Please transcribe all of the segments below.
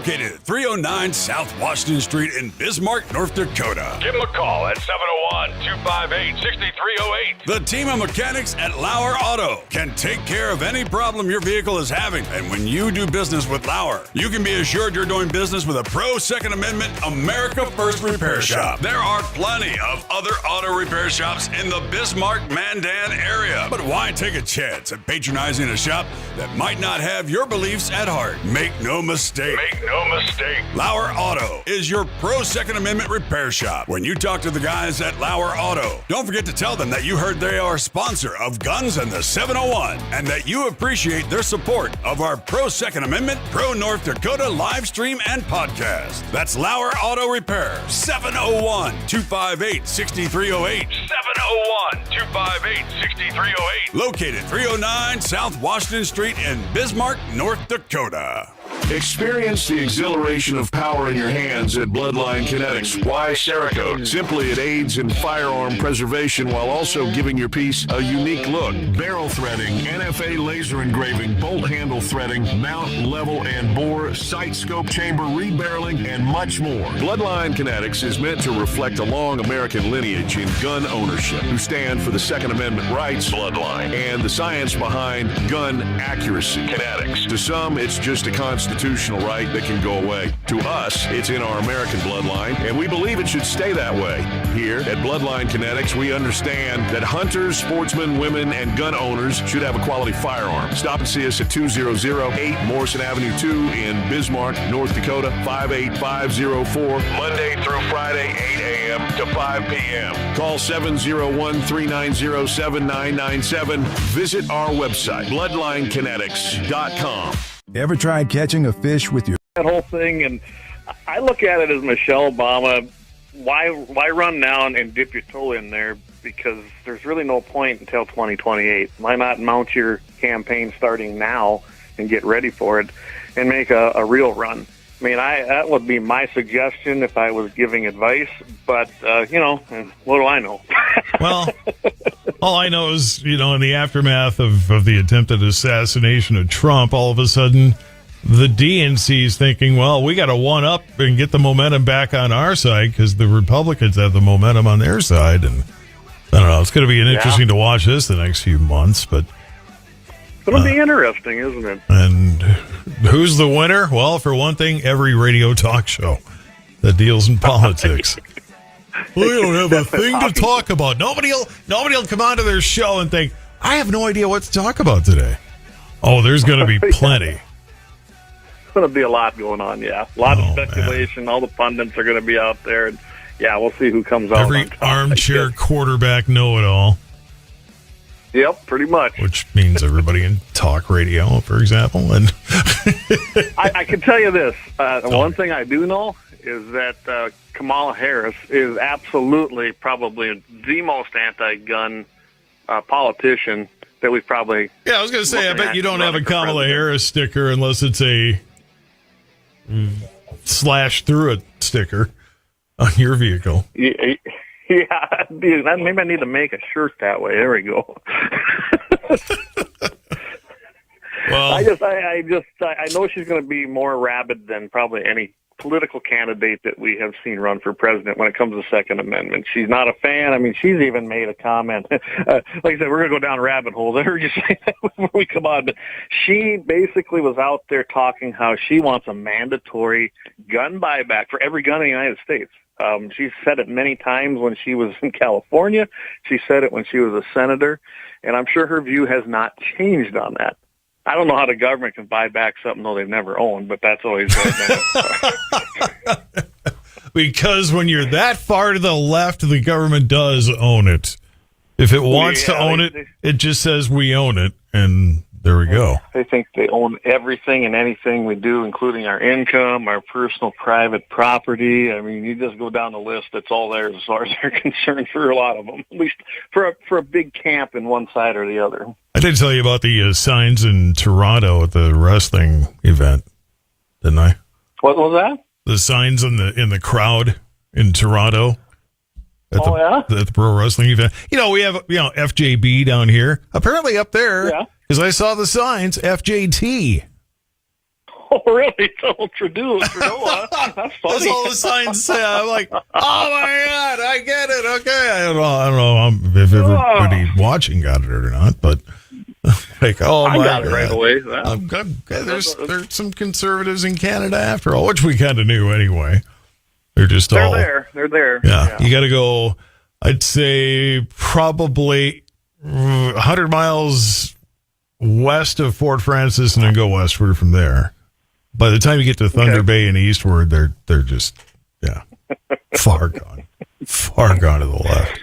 located at 309 South Washington Street in Bismarck, North Dakota. Give them a call at 701-258-6308. The team of mechanics at Lauer Auto can take care of any problem your vehicle is having. And when you do business with Lauer, you can be assured you're doing business with a pro Second Amendment America First repair shop. There are plenty of other auto repair shops in the Bismarck, Mandan area. But why take a chance at patronizing a shop that might not have your beliefs at heart? Make no mistake. Lauer Auto is your pro Second Amendment repair shop. When you talk to the guys at Lauer Auto, don't forget to tell them that you heard they are a sponsor of Guns and the 701 and that you appreciate their support of our pro Second Amendment, pro North Dakota live stream and podcast. That's Lauer Auto Repair, 701-258-6308. 701-258-6308. Located 309 South Washington Street in Bismarck, North Dakota. Experience the exhilaration of power in your hands at Bloodline Kinetics. Why Cerakote? Simply, it aids in firearm preservation while also giving your piece a unique look. Barrel threading, NFA laser engraving, bolt handle threading, mount, level, and bore, sight scope chamber rebarreling, and much more. Bloodline Kinetics is meant to reflect a long American lineage in gun ownership, who stand for the Second Amendment rights, Bloodline, and the science behind gun accuracy, Kinetics. To some, it's just a constitutional right that can go away. To us, it's in our American bloodline, and we believe it should stay that way. Here at Bloodline Kinetics, we understand that hunters, sportsmen, women, and gun owners should have a quality firearm. Stop and see us at 2008 Morrison Avenue 2 in Bismarck, North Dakota, 58504, Monday through Friday, 8 a.m. to 5 p.m. Call 701-390-7997. Visit our website, bloodlinekinetics.com. Ever tried catching a fish with your... That whole thing, and I look at it as Michelle Obama. Why run now and dip your toe in there? Because there's really no point until 2028. Why not mount your campaign starting now and get ready for it and make a real run? I mean, that would be my suggestion if I was giving advice, but, what do I know? Well, all I know is, in the aftermath of the attempted assassination of Trump, all of a sudden the DNC is thinking, well, we got to one up and get the momentum back on our side because the Republicans have the momentum on their side. And I don't know, it's going to be interesting to watch this the next few months, but it'll be interesting, isn't it? And who's the winner? Well, for one thing, every radio talk show that deals in politics. We don't have a thing to talk about. Nobody'll come onto their show and think, I have no idea what to talk about today. Oh, there's going to be plenty. It's going to be a lot going on, yeah. A lot of speculation. Man. All the pundits are going to be out there. And, we'll see who comes out. Every armchair quarterback know-it-all. Yep, pretty much. Which means everybody in talk radio, for example. And I can tell you this. One thing I do know is that Kamala Harris is absolutely probably the most anti-gun politician that we've probably... Yeah, I was going to say, I bet you don't have a Kamala Harris sticker unless it's a slash through it sticker on your vehicle. Yeah, maybe I need to make a shirt that way. There we go. Well, I know she's going to be more rabid than probably any political candidate that we have seen run for president when it comes to Second Amendment. She's not a fan. I mean, she's even made a comment. Like I said, we're going to go down rabbit holes. I heard you say that before we come on. But she basically was out there talking how she wants a mandatory gun buyback for every gun in the United States. She's said it many times when she was in California. She said it when she was a senator. And I'm sure her view has not changed on that. I don't know how the government can buy back something though they've never owned, but that's always good. Because when you're that far to the left, the government does own it. If it wants to own it, it just says we own it, and there we go. They think they own everything and anything we do, including our income, our personal private property. I mean, you just go down the list, it's all theirs as far as they're concerned for a lot of them, at least for a big camp in one side or the other. I did tell you about the signs in Toronto at the wrestling event, didn't I? What was that? The signs in the crowd in Toronto at the pro wrestling event. We have FJB down here. Apparently up there, because I saw the signs, FJT. Oh, really? So Trudeau, huh? That's funny. That's all the signs say. I'm like, oh my God, I get it. Okay. I don't know if everybody watching got it or not, but like, oh my God. I got it right away. I'm good. There's some conservatives in Canada after all, which we kind of knew anyway. They're there. They're there. Yeah. You got to go, I'd say probably 100 miles west of Fort Francis and then go westward from there. By the time you get to Thunder Bay and eastward, they're just far gone to the left.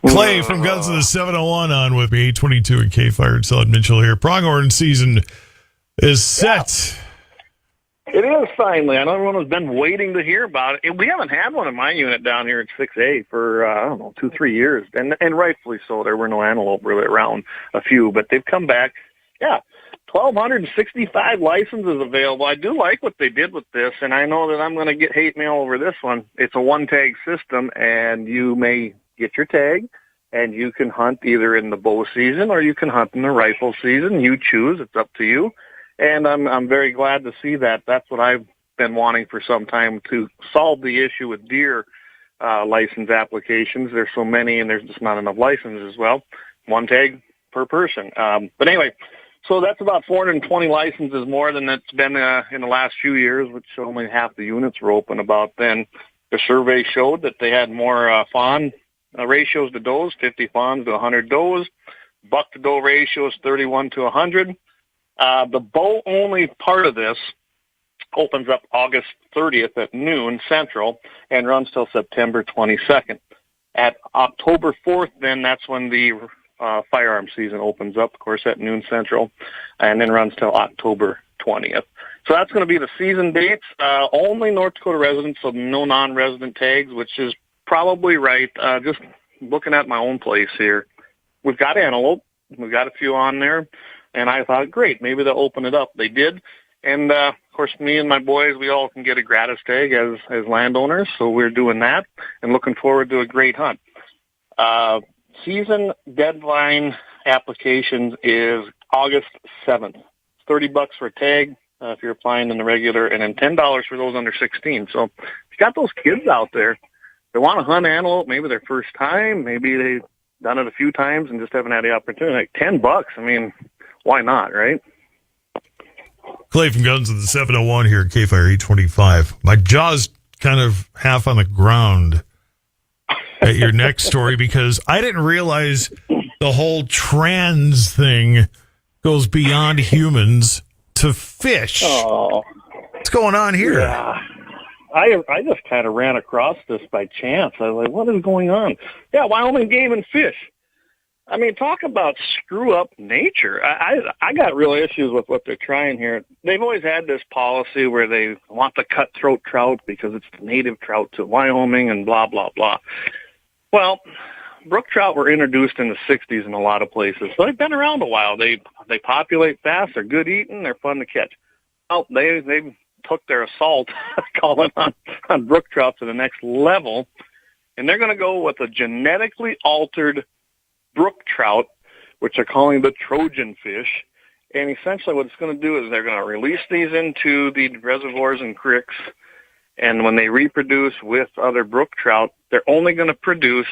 Clay from Guns of the 701 on with me, 822 at KFYR and Sullivan Mitchell here. Pronghorn season is set. It is finally. I know everyone has been waiting to hear about it. We haven't had one in my unit down here at 6A for, 2-3 years. And rightfully so. There were no antelope really around, a few, but they've come back. Yeah. 1,265 licenses available. I do like what they did with this, and I know that I'm going to get hate mail over this one. It's a one-tag system, and you may get your tag, and you can hunt either in the bow season or you can hunt in the rifle season. You choose. It's up to you. And I'm very glad to see that. That's what I've been wanting for some time, to solve the issue with deer license applications. There's so many, and there's just not enough licenses. Well, one tag per person. But anyway, so that's about 420 licenses more than it's been in the last few years, which only half the units were open about then. The survey showed that they had more fawn ratios to does, 50 fawns to 100 does. Buck to doe ratio is 31 to 100. The bow-only part of this opens up August 30th at noon Central and runs till September 22nd. At October 4th, then, that's when the firearm season opens up, of course, at noon Central, and then runs till October 20th. So that's going to be the season dates. Only North Dakota residents, so no non-resident tags, which is probably right. Just looking at my own place here, we've got antelope. We've got a few on there, and I thought, great, maybe they'll open it up. They did, and of course, me and my boys, we all can get a gratis tag as landowners, so we're doing that and looking forward to a great hunt. Season deadline applications is August 7th. It's $30 for a tag if you're applying in the regular, and then $10 for those under 16. So if you got those kids out there, they want to hunt antelope, maybe their first time, maybe they've done it a few times and just haven't had the opportunity. Like $10, I mean, why not, right? Clay from Guns of the 701 here at KFYR 825. My jaw's kind of half on the ground at your next story because I didn't realize the whole trans thing goes beyond humans to fish. Oh, what's going on here? Yeah. I just kind of ran across this by chance. I was like, what is going on? Yeah, Wyoming Game and Fish. I mean, talk about screw up nature. I got real issues with what they're trying here. They've always had this policy where they want the cutthroat trout because it's the native trout to Wyoming and blah, blah, blah. Well, brook trout were introduced in the 60s in a lot of places, so they've been around a while. They populate fast, they're good eating, they're fun to catch. Well, they took their assault calling on brook trout to the next level, and they're going to go with a genetically altered brook trout, which they're calling the Trojan fish. And essentially what it's going to do is they're going to release these into the reservoirs and creeks, and when they reproduce with other brook trout, they're only going to produce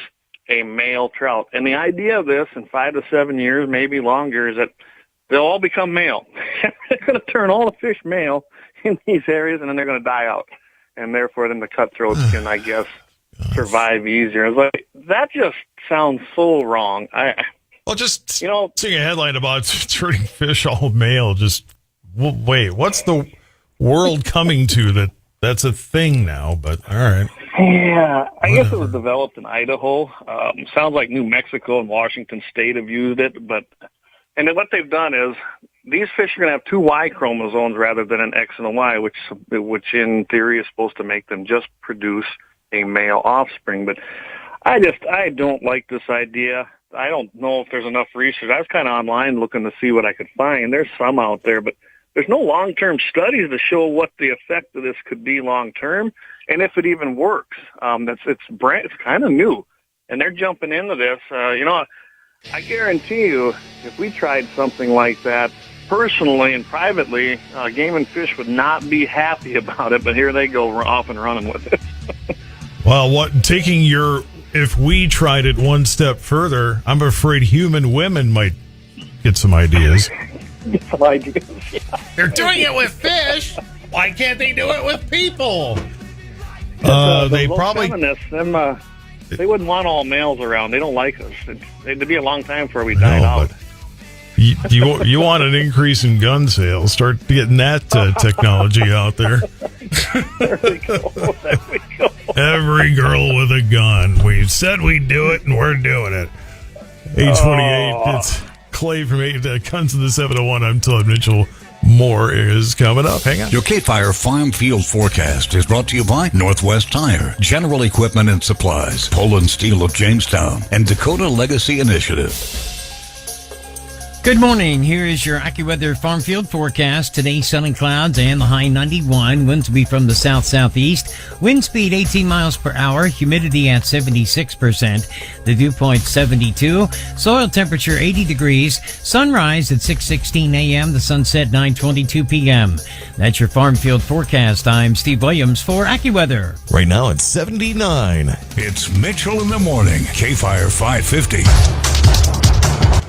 a male trout. And the idea of this in 5 to 7 years, maybe longer, is that they'll all become male. They're going to turn all the fish male in these areas, and then they're going to die out. And therefore, then the cutthroats can, I guess, survive easier. It's like, that just sounds so wrong. Just seeing a headline about turning fish all male, just wait, what's the world coming to that's a thing now? But all right. Yeah, I guess it was developed in Idaho. Sounds like New Mexico and Washington State have used it, and then what they've done is these fish are going to have 2 Y chromosomes rather than an X and a Y, which in theory is supposed to make them just produce a male offspring. But I don't like this idea. I don't know if there's enough research. I was kind of online looking to see what I could find. There's some out there, but there's no long-term studies to show what the effect of this could be long-term, and if it even works. It's kind of new, and they're jumping into this. I guarantee you, if we tried something like that, personally and privately, Game and Fish would not be happy about it, but here they go off and running with it. Well, if we tried it one step further, I'm afraid human women might get some ideas. Get some ideas, yeah. They're doing it with fish. Why can't they do it with people? They probably feminists, they wouldn't want all males around. They don't like us. It'd be a long time before we died out. But you want an increase in gun sales? Start getting that technology out there. There we go. There we go. Every girl with a gun. We said we'd do it, and we're doing it. 828. It's Clay from Guns of the 701. I'm Todd Mitchell. More is coming up. Hang on. Your KFYR Farm Field Forecast is brought to you by Northwest Tire, General Equipment and Supplies, Poland Steel of Jamestown, and Dakota Legacy Initiative. Good morning. Here is your AccuWeather Farm Field Forecast. Today, sunny clouds and the high 91. Winds will be from the south-southeast. Wind speed 18 miles per hour. Humidity at 76%. The dew point 72. Soil temperature 80 degrees. Sunrise at 6:16 a.m. The sunset 9:22 p.m. That's your Farm Field Forecast. I'm Steve Williams for AccuWeather. Right now it's 79. It's Mitchell in the Morning, KFYR 550.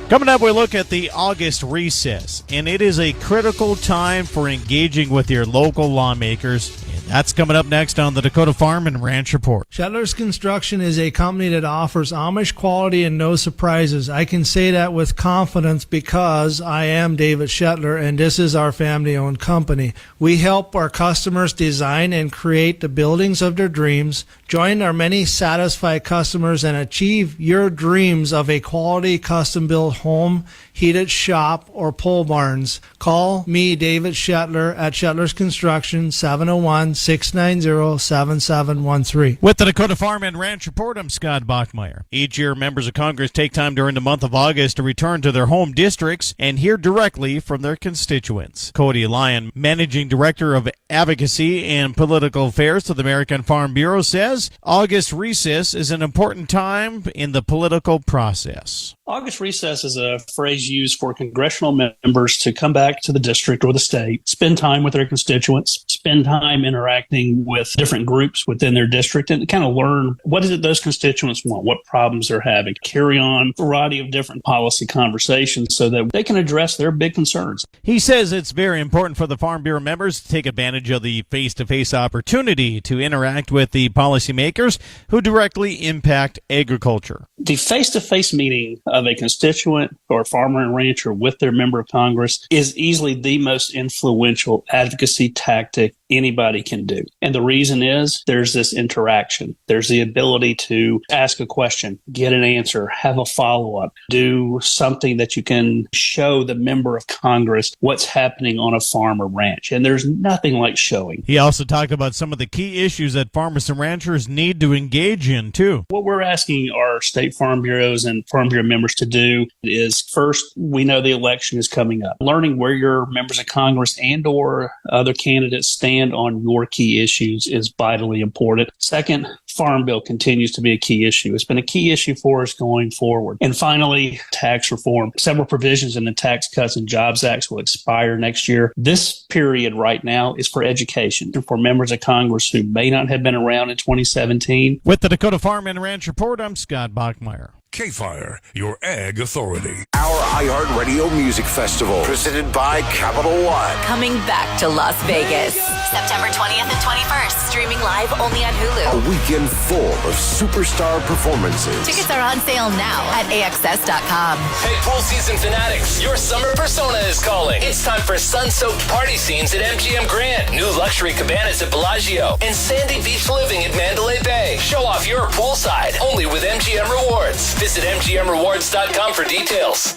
Coming up, we look at the August recess, and it is a critical time for engaging with your local lawmakers. And that's coming up next on the Dakota Farm and Ranch Report. Shetler's Construction is a company that offers Amish quality and no surprises. I can say that with confidence because I am David Shetler, and this is our family-owned company. We help our customers design and create the buildings of their dreams. Join our many satisfied customers and achieve your dreams of a quality custom-built home, heated shop, or pole barns. Call me, David Shetler, at Shetler's Construction, 701-690-7713. With the Dakota Farm and Ranch Report, I'm Scott Bachmeyer. Each year, members of Congress take time during the month of August to return to their home districts and hear directly from their constituents. Cody Lyon, Managing Director of Advocacy and Political Affairs to the American Farm Bureau, says August recess is an important time in the political process. August recess is a phrase used for congressional members to come back to the district or the state, spend time with their constituents, spend time interacting with different groups within their district, and kind of learn what is it those constituents want, what problems they're having, carry on a variety of different policy conversations so that they can address their big concerns. He says it's very important for the Farm Bureau members to take advantage of the face-to-face opportunity to interact with the policymakers who directly impact agriculture. The face-to-face meeting of a constituent or farmer and rancher with their member of Congress is easily the most influential advocacy tactic anybody can do. And the reason is there's this interaction. There's the ability to ask a question, get an answer, have a follow-up, do something that you can show the member of Congress what's happening on a farm or ranch. And there's nothing like showing. He also talked about some of the key issues that farmers and ranchers need to engage in, too. What we're asking our state farm bureaus and farm bureau members to do is, first, we know the election is coming up. Learning where your members of Congress and or other candidates stand on your key issues is vitally important. Second, Farm Bill continues to be a key issue. It's been a key issue for us going forward. And finally, tax reform. Several provisions in the Tax Cuts and Jobs Act will expire next year. This period right now is for education for members of Congress who may not have been around in 2017. With the Dakota Farm and Ranch Report, I'm Scott Bachmeyer. KFYR, your ag authority. Our iHeartRadio Music Festival, presented by Capital One. Coming back to Las Vegas, September 20th and 21st. Streaming live only on Hulu. A weekend full of superstar performances. Tickets are on sale now at AXS.com. Hey, pool season fanatics, your summer persona is calling. It's time for sun-soaked party scenes at MGM Grand, new luxury cabanas at Bellagio, and sandy beach living at Mandalay Bay. Show off your poolside, only with MGM Rewards. Visit MGMRewards.com for details.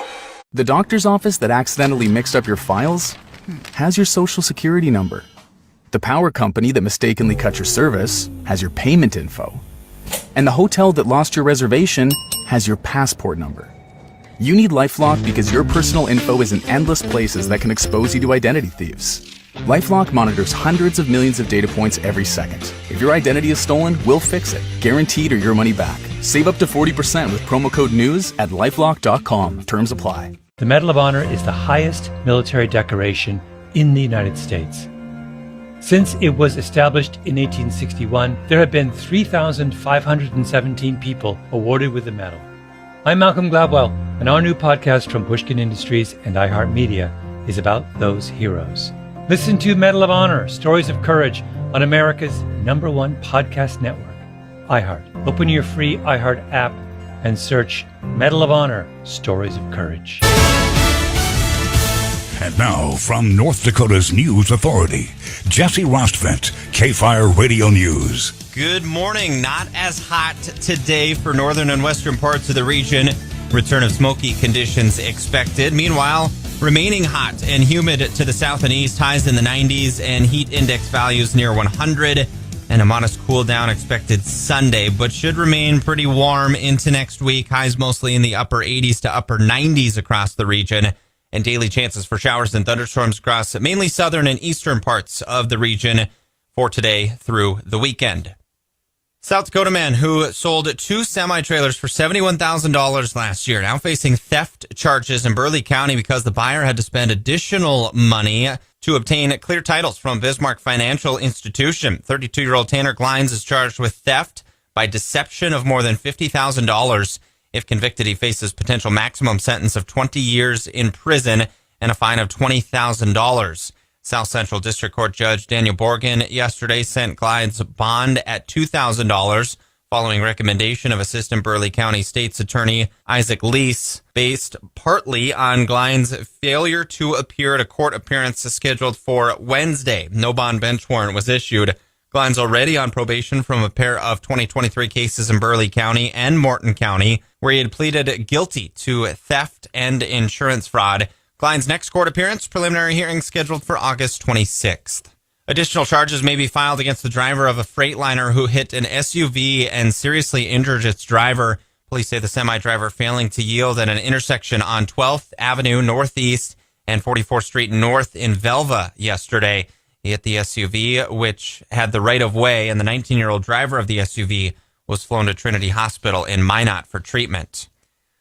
The doctor's office that accidentally mixed up your files has your social security number. The power company that mistakenly cut your service has your payment info. And the hotel that lost your reservation has your passport number. You need LifeLock because your personal info is in endless places that can expose you to identity thieves. LifeLock monitors hundreds of millions of data points every second. If your identity is stolen, we'll fix it, guaranteed or your money back. Save up to 40% with promo code NEWS at LifeLock.com. Terms apply. The Medal of Honor is the highest military decoration in the United States. Since it was established in 1861, there have been 3,517 people awarded with the medal. I'm Malcolm Gladwell, and our new podcast from Pushkin Industries and iHeartMedia is about those heroes. Listen to Medal of Honor, Stories of Courage on America's #1 podcast network, iHeart. Open your free iHeart app and search Medal of Honor, Stories of Courage. And now, from North Dakota's news authority, Jesse Rostvent, KFYR Radio News. Good morning. Not as hot today for northern and western parts of the region. Return of smoky conditions expected. Meanwhile, remaining hot and humid to the south and east. Highs in the 90s and heat index values near 100. And a modest cool down expected Sunday, but should remain pretty warm into next week. Highs mostly in the upper 80s to upper 90s across the region. And daily chances for showers and thunderstorms across mainly southern and eastern parts of the region for today through the weekend. South Dakota man who sold 2 semi-trailers for $71,000 last year, now facing theft charges in Burleigh County because the buyer had to spend additional money to obtain clear titles from Bismarck Financial Institution. 32-year-old Tanner Glines is charged with theft by deception of more than $50,000. If convicted, he faces potential maximum sentence of 20 years in prison and a fine of $20,000. South Central District Court Judge Daniel Borgen yesterday sent Glide's bond at $2,000 following recommendation of Assistant Burleigh County State's Attorney Isaac Lease, based partly on Glide's failure to appear at a court appearance scheduled for Wednesday. No bond bench warrant was issued. Glide's already on probation from a pair of 2023 cases in Burleigh County and Morton County, where he had pleaded guilty to theft and insurance fraud. Glide's next court appearance, preliminary hearing scheduled for August 26th. Additional charges may be filed against the driver of a Freightliner who hit an SUV and seriously injured its driver. Police say the semi-driver failing to yield at an intersection on 12th Avenue Northeast and 44th Street North in Velva yesterday. He hit the SUV, which had the right-of-way, and the 19-year-old driver of the SUV was flown to Trinity Hospital in Minot for treatment.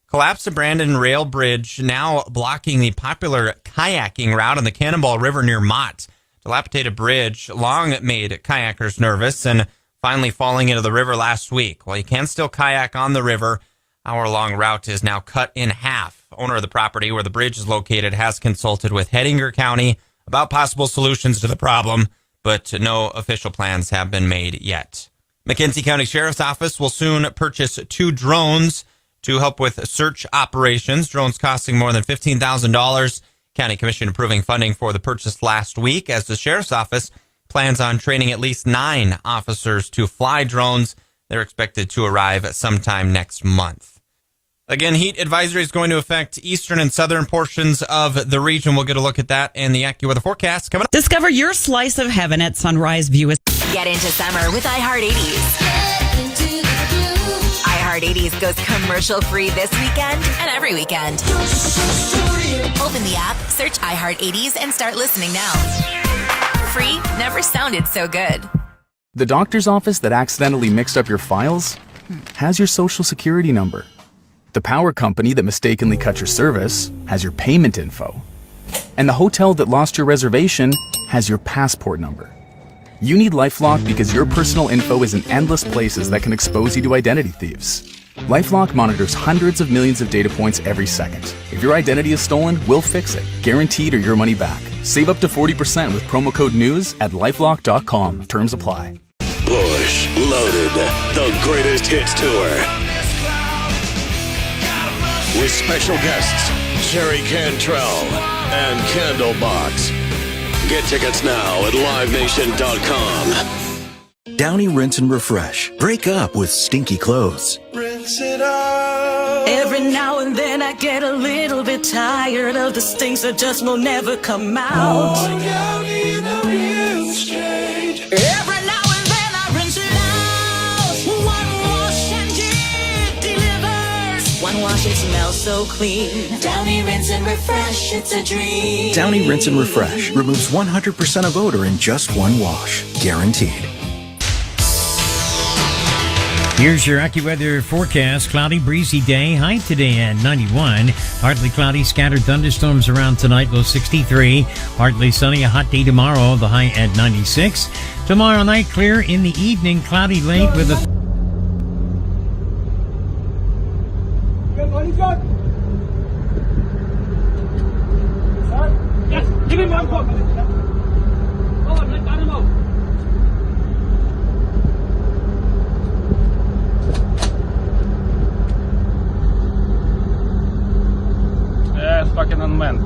Collapse of Brandon Rail Bridge now blocking the popular kayaking route on the Cannonball River near Mott. Dilapidated bridge long made kayakers nervous and finally falling into the river last week. While you can still kayak on the river, hour-long route is now cut in half. Owner of the property where the bridge is located has consulted with Hettinger County about possible solutions to the problem, but no official plans have been made yet. McKenzie County Sheriff's Office will soon purchase 2 drones to help with search operations. Drones costing more than $15,000. County Commission approving funding for the purchase last week as the Sheriff's Office plans on training at least 9 officers to fly drones. They're expected to arrive sometime next month. Again, heat advisory is going to affect eastern and southern portions of the region. We'll get a look at that and the AccuWeather forecast coming up. Discover your slice of heaven at Sunrise View. Get into summer with iHeart80s. iHeart80s goes commercial-free this weekend and every weekend. Open the app, search iHeart80s, and start listening now. Free never sounded so good. The doctor's office that accidentally mixed up your files has your social security number. The power company that mistakenly cut your service has your payment info. And the hotel that lost your reservation has your passport number. You need LifeLock because your personal info is in endless places that can expose you to identity thieves. LifeLock monitors hundreds of millions of data points every second. If your identity is stolen, we'll fix it, guaranteed or your money back. Save up to 40% with promo code NEWS at LifeLock.com. Terms apply. Bush Loaded, the greatest hits tour. With special guests, Jerry Cantrell and Candlebox. Get tickets now at livenation.com. Downy Rinse and Refresh. Break up with stinky clothes. Rinse it out. Every now and then I get a little bit tired of the stinks that just will never come out. Going out in a real strange. Every now and then I rinse it out. One wash and it delivers. One wash, it smells so clean. Downy Rinse and Refresh, it's a dream. Downy Rinse and Refresh removes 100% of odor in just one wash. Guaranteed. Here's your AccuWeather forecast. Cloudy, breezy day. High today at 91. Partly cloudy, scattered thunderstorms around tonight. Low 63. Partly sunny, a hot day tomorrow. The high at 96. Tomorrow night, clear in the evening. Cloudy late with a... Yes, give him one quote. Oh, let him out. Yeah, it's fucking unmanned.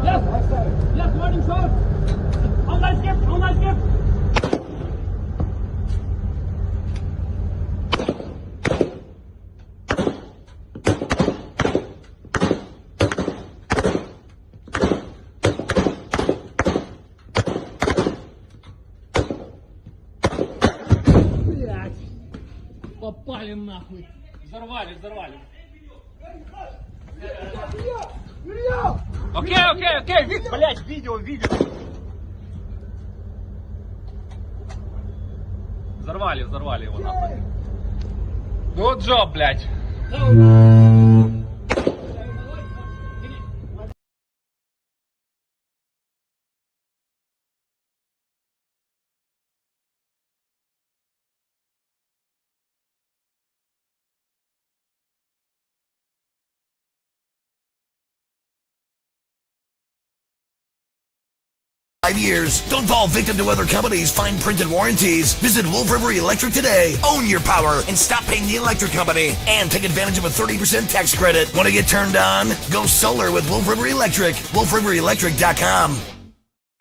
Yes, morning shot. Online skip. Блять. Попали нахуй. Взорвали. Окей, блять, видео. Взорвали его нахуй. Good job, блять. Years. Don't fall victim to other companies' fine printed warranties. Visit Wolf River Electric today. Own your power and stop paying the electric company. And take advantage of a 30% tax credit. Want to get turned on? Go solar with Wolf River Electric. WolfRiverElectric.com.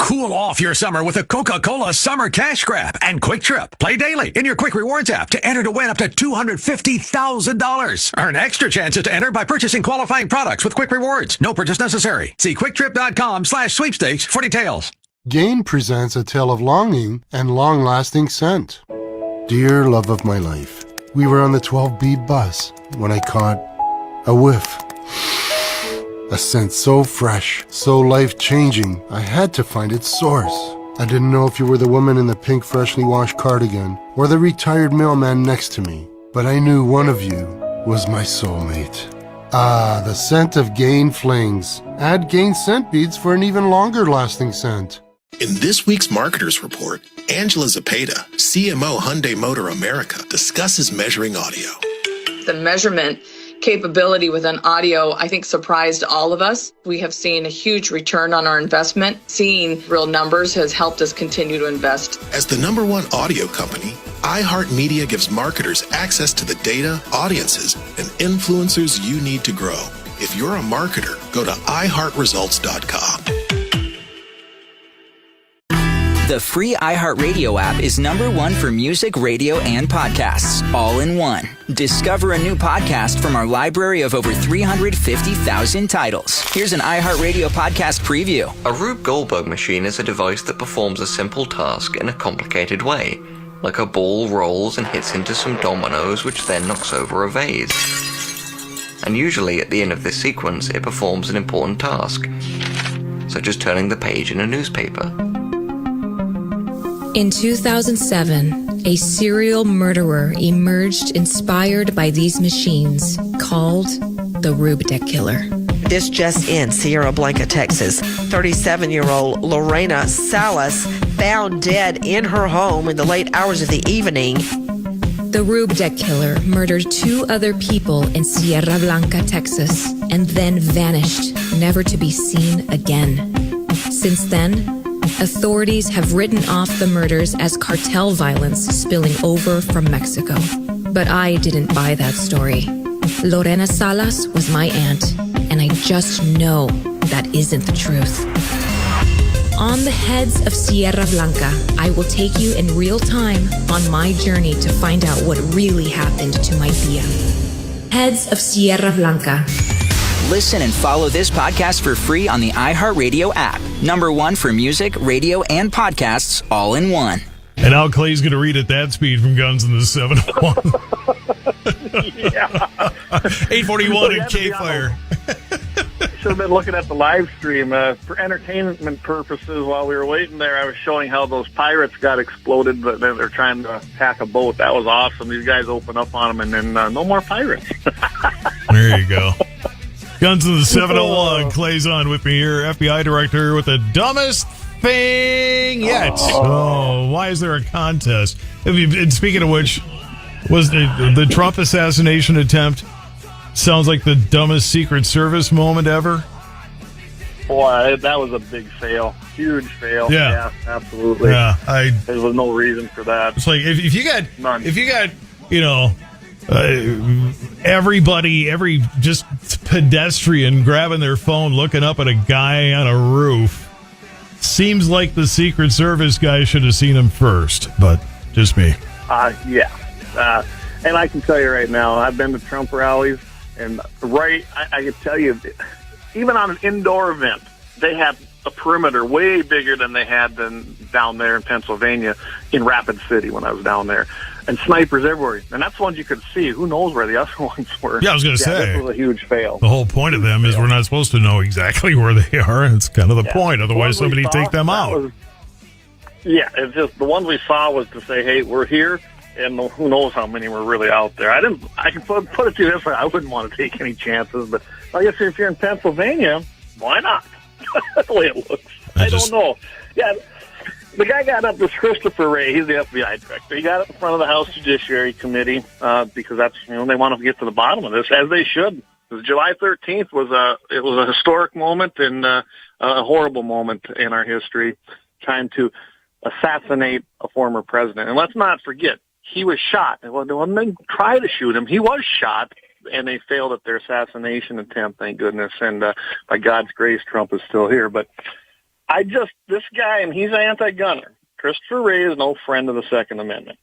Cool off your summer with a Coca-Cola Summer Cash Grab and Quick Trip. Play daily in your Quick Rewards app to enter to win up to $250,000. Earn extra chances to enter by purchasing qualifying products with Quick Rewards. No purchase necessary. See QuickTrip.com/sweepstakes for details. Gain presents a tale of longing and long-lasting scent. Dear love of my life, we were on the 12B bus when I caught a whiff. A scent so fresh, so life-changing, I had to find its source. I didn't know if you were the woman in the pink freshly washed cardigan or the retired mailman next to me, but I knew one of you was my soulmate. Ah, the scent of Gain Flings. Add Gain scent beads for an even longer-lasting scent. In this week's Marketers Report, Angela Zapata, CMO Hyundai Motor America, discusses measuring audio. The measurement capability within audio, I think, surprised all of us. We have seen a huge return on our investment. Seeing real numbers has helped us continue to invest. As the #1 audio company, iHeartMedia gives marketers access to the data, audiences, and influencers you need to grow. If you're a marketer, go to iHeartResults.com. The free iHeartRadio app is #1 for music, radio, and podcasts, all in one. Discover a new podcast from our library of over 350,000 titles. Here's an iHeartRadio podcast preview. A Rube Goldberg machine is a device that performs a simple task in a complicated way, like a ball rolls and hits into some dominoes, which then knocks over a vase. And usually at the end of this sequence, it performs an important task, such as turning the page in a newspaper. In 2007, a serial murderer emerged inspired by these machines, called the Rube Deck Killer. This just in, Sierra Blanca, Texas. 37-year-old Lorena Salas found dead in her home in the late hours of the evening. The Rube Deck Killer murdered 2 other people in Sierra Blanca, Texas, and then vanished, never to be seen again. Since then, authorities have written off the murders as cartel violence spilling over from Mexico. But I didn't buy that story. Lorena Salas was my aunt, and I just know that isn't the truth. On the Heads of Sierra Blanca, I will take you in real time on my journey to find out what really happened to my tia. Heads of Sierra Blanca. Listen and follow this podcast for free on the iHeartRadio app. #1 for music, radio, and podcasts, all in one. And now Clay's going to read at that speed from Guns in the 701. 841 in KFYR. Should have been looking at the live stream. For entertainment purposes, while we were waiting there, I was showing how those pirates got exploded, but then they're trying to attack a boat. That was awesome. These guys open up on them, and then no more pirates. There you go. Guns of the 701. Clay's on with me here, FBI director with the dumbest thing yet. Oh, why is there a contest? And speaking of which, was the Trump assassination attempt sounds like the dumbest Secret Service moment ever? Boy, that was a big fail. Huge fail. Yeah, absolutely. Yeah, there was no reason for that. It's like if you got None. If you got, you know, every just pedestrian grabbing their phone looking up at a guy on a roof, seems like the Secret Service guy should have seen him first, but just me. Yeah. And I can tell you right now, I've been to Trump rallies, and I can tell you, even on an indoor event, they have a perimeter way bigger than they had down there in Pennsylvania in Rapid City when I was down there. And snipers everywhere. And that's the ones you could see. Who knows where the other ones were? Yeah, I was going to say. This was a huge fail. The whole point of them is we're not supposed to know exactly where they are. It's kind of the point. Otherwise, somebody take them out. It's just the ones we saw was to say, hey, we're here. And who knows how many were really out there. I can put it to you this way. I wouldn't want to take any chances. But I guess if you're in Pennsylvania, why not? That's the way it looks. I don't know. Yeah. The guy got up, this Christopher Wray, he's the FBI director. He got up in front of the House Judiciary Committee because that's, they want to get to the bottom of this, as they should. Because July 13th was a historic moment and a horrible moment in our history, trying to assassinate a former president. And let's not forget, he was shot. Well, when they tried to shoot him, he was shot, and they failed at their assassination attempt, thank goodness. And by God's grace, Trump is still here. But this guy, and he's an anti-gunner. Christopher Wray is no friend of the Second Amendment.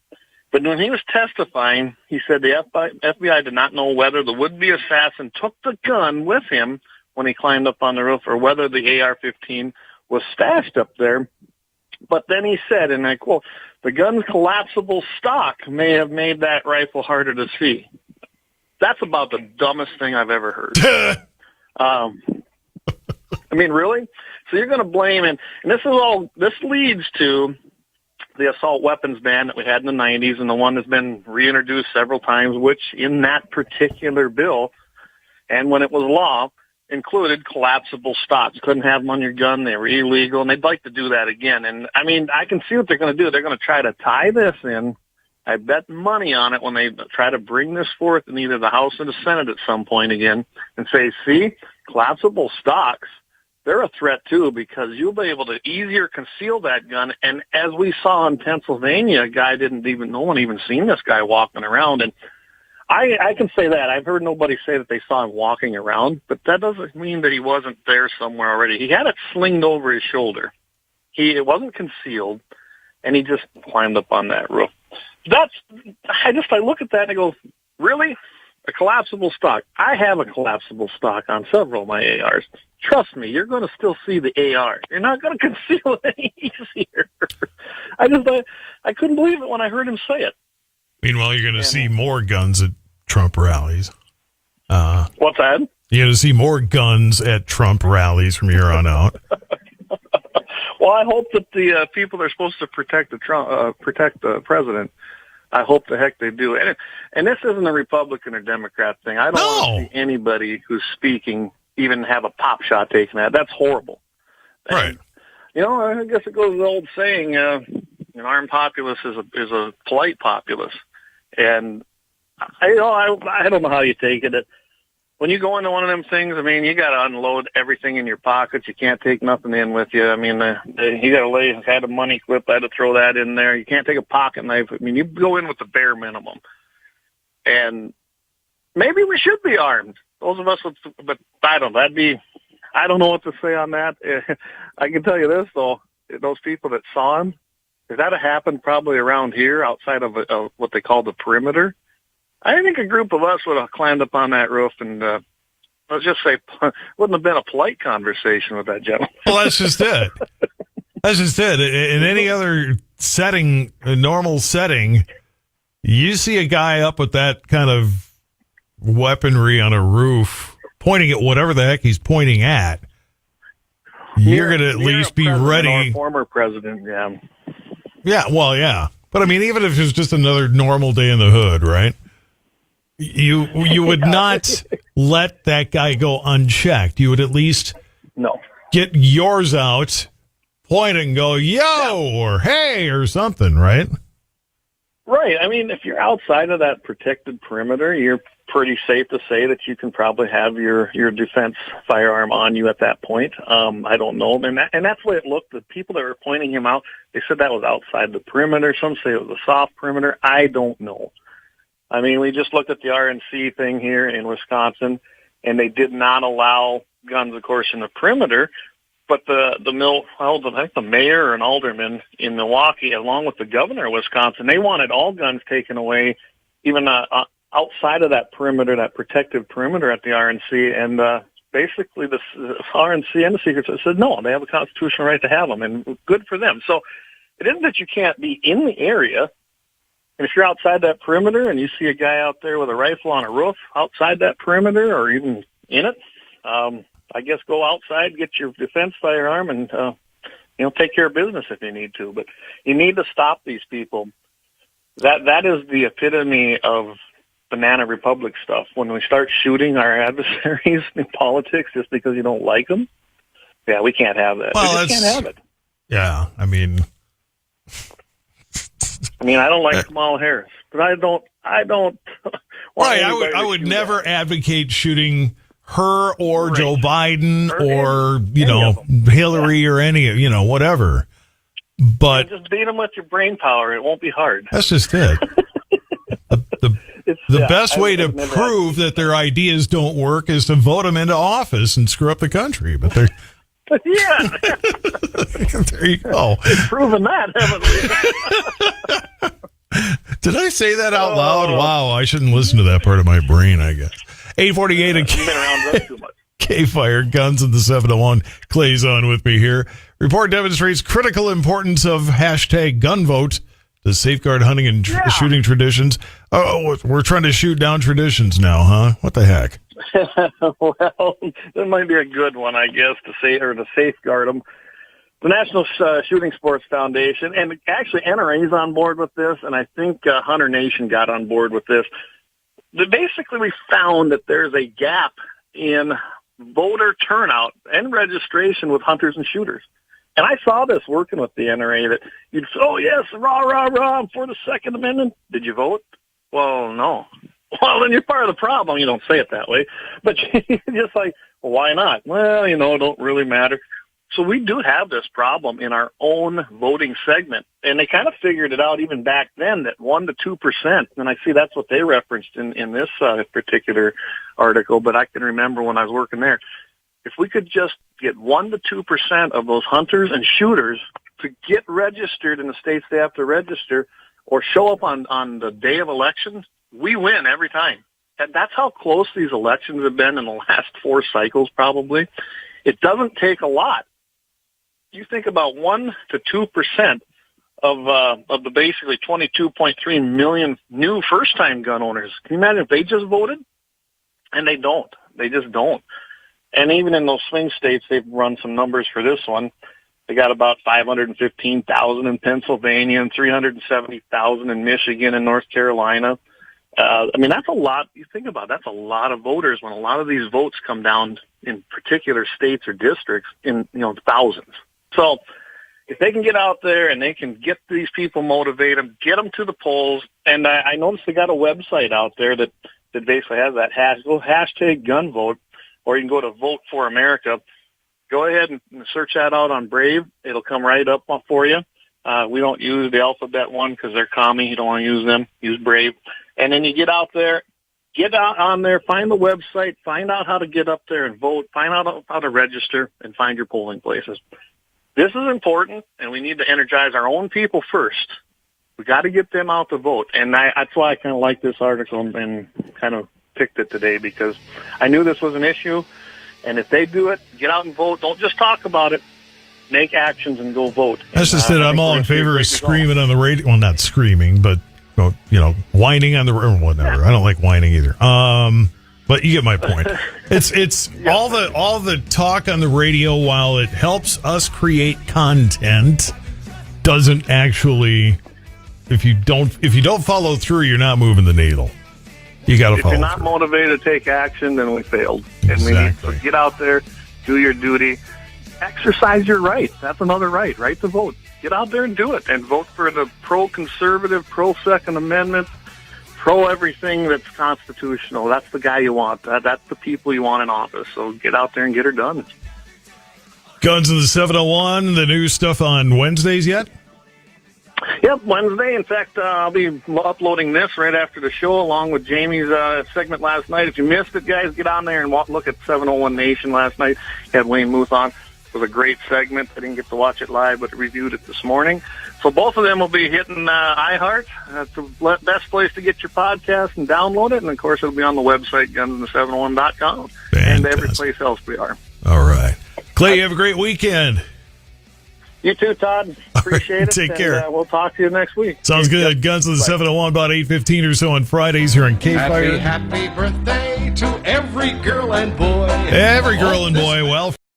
But when he was testifying, he said the FBI did not know whether the would-be assassin took the gun with him when he climbed up on the roof or whether the AR-15 was stashed up there. But then he said, and I quote, the gun's collapsible stock may have made that rifle harder to see. That's about the dumbest thing I've ever heard. I mean, really? So you're going to blame, and this leads to the assault weapons ban that we had in the 90s and the one that's been reintroduced several times, which in that particular bill, and when it was law, included collapsible stocks. Couldn't have them on your gun. They were illegal, and they'd like to do that again. And, I mean, I can see what they're going to do. They're going to try to tie this in. I bet money on it when they try to bring this forth in either the House or the Senate at some point again and say, see, collapsible stocks, they're a threat too because you'll be able to easier conceal that gun. And as we saw in Pennsylvania, no one even seen this guy walking around. And I can say that. I've heard nobody say that they saw him walking around, but that doesn't mean that he wasn't there somewhere already. He had it slinged over his shoulder. It wasn't concealed, and he just climbed up on that roof. I look at that and I go, really? A collapsible stock? I have a collapsible stock on several of my ARs. Trust me, you're going to still see the AR. You're not going to conceal it any easier. I couldn't believe it when I heard him say it. Meanwhile, you're going to see more guns at Trump rallies. What's that? You're going to see more guns at Trump rallies from here on out. Well, I hope that the people that are supposed to protect the president, I hope the heck they do. And this isn't a Republican or Democrat thing. I don't want to see anybody who's speaking even have a pop shot taken at. That's horrible. Right. And, I guess it goes to the old saying, an armed populace is a polite populace. And I don't know how you take it. When you go into one of them things, I mean, you got to unload everything in your pockets. You can't take nothing in with you. I mean, you got to had a money clip. I had to throw that in there. You can't take a pocket knife. I mean, you go in with the bare minimum. And maybe we should be armed. Those of us but I don't know. I don't know what to say on that. I can tell you this, though. Those people that saw him, if that had happened probably around here outside of what they call the perimeter, I think a group of us would have climbed up on that roof and, let's just say, wouldn't have been a polite conversation with that gentleman. Well, that's just it. That's just it. In any other setting, a normal setting, you see a guy up with that kind of weaponry on a roof, pointing at whatever the heck he's pointing at, you're going to at least be ready. Or former president, yeah. Yeah, well, yeah. But I mean, even if it's just another normal day in the hood, right? You would not let that guy go unchecked. You would at least get yours out, point and go, yo, or hey, or something, right? Right. I mean, if you're outside of that protected perimeter, you're pretty safe to say that you can probably have your defense firearm on you at that point. I don't know. And that's the way it looked. The people that were pointing him out, they said that was outside the perimeter. Some say it was a soft perimeter. I don't know. I mean, we just looked at the RNC thing here in Wisconsin, and they did not allow guns, of course, in the perimeter. But the mayor or an alderman in Milwaukee, along with the governor of Wisconsin, they wanted all guns taken away, even outside of that perimeter, that protective perimeter at the RNC. And basically, the RNC and the Secret Service said no, they have a constitutional right to have them, and good for them. So it isn't that you can't be in the area. And if you're outside that perimeter and you see a guy out there with a rifle on a roof outside that perimeter or even in it, I guess go outside, get your defense firearm, and take care of business if you need to. But you need to stop these people. That is the epitome of banana republic stuff. When we start shooting our adversaries in politics just because you don't like them, yeah, we can't have that. Well, we just can't have it. Yeah, I mean, I don't like Kamala Harris, but I don't. Right, I would never advocate shooting her or Joe Biden or Hillary or any whatever. But just beat them with your brain power. It won't be hard. That's just it. The best way to prove that their ideas don't work is to vote them into office and screw up the country. But they're yeah. There you go. We've proven that, haven't we? Did I say that out loud? Wow, I shouldn't listen to that part of my brain, I guess. 848 You've been around drugs too much. KFYR Guns in the 701. Clay's on with me here. Report demonstrates critical importance of hashtag GunVote to safeguard hunting and shooting traditions. Oh, we're trying to shoot down traditions now, huh? What the heck? Well, that might be a good one, I guess, to safeguard them. The National Shooting Sports Foundation, and actually NRA is on board with this, and I think Hunter Nation got on board with this. Basically, we found that there's a gap in voter turnout and registration with hunters and shooters. And I saw this working with the NRA that you'd say, oh, yes, rah, rah, rah, I'm for the Second Amendment. Did you vote? Well, no. Well, then you're part of the problem. You don't say it that way. But you're just like, well, why not? Well, it don't really matter. So we do have this problem in our own voting segment. And they kind of figured it out even back then that 1% to 2%. And I see that's what they referenced in this particular article. But I can remember when I was working there. If we could just get 1% to 2% of those hunters and shooters to get registered in the states they have to register or show up on the day of elections, we win every time. And that's how close these elections have been in the last 4 cycles probably. It doesn't take a lot. You think about 1% to 2% of the basically 22.3 million new first-time gun owners. Can you imagine if they just voted? And they don't. They just don't. And even in those swing states, they've run some numbers for this one. They got about 515,000 in Pennsylvania and 370,000 in Michigan and North Carolina. That's a lot. You think about it, that's a lot of voters when a lot of these votes come down in particular states or districts in thousands. So if they can get out there and they can get these people motivated, get them to the polls, and I noticed they got a website out there that basically has that hashtag GunVote, or you can go to Vote for America. Go ahead and search that out on Brave. It'll come right up for you. We don't use the alphabet one because they're commie. You don't want to use them. Use Brave. And then you get out there, get out on there, find the website, find out how to get up there and vote, find out how to register, and find your polling places. This is important, and we need to energize our own people first. We got to get them out to vote. And that's why I kind of like this article and kind of picked it today, because I knew this was an issue. And if they do it, get out and vote. Don't just talk about it. Make actions and go vote. That's just it. I'm all in favor of screaming on the radio. Well, not screaming, but whining on the road, whatever. I don't like whining either. But you get my point. It's all the talk on the radio, while it helps us create content, doesn't actually. If you don't follow through, you're not moving the needle. You got to follow. If you're not motivated to take action, then we failed. And we need to get out there, do your duty, exercise your right. That's another right to vote. Get out there and do it, and vote for the pro-conservative, pro-Second Amendment, pro-everything that's constitutional. That's the guy you want. That's the people you want in office. So get out there and get her done. Guns in the 701, the new stuff on Wednesdays yet? Yep, Wednesday. In fact, I'll be uploading this right after the show, along with Jamie's segment last night. If you missed it, guys, get on there and look at 701 Nation last night. Had Wayne Muth on. It was a great segment. I didn't get to watch it live, but reviewed it this morning. So both of them will be hitting iHeart. That's the best place to get your podcast and download it. And, of course, it'll be on the website, gunsinthe701.com, and every place else we are. All right. Clay, you have a great weekend. You too, Todd. Appreciate it. Take care. We'll talk to you next week. Sounds good. Yep. Guns in the 701, about 8:15 or so on Fridays here on KFYR. Happy birthday to every girl and boy. Every girl and boy. Well,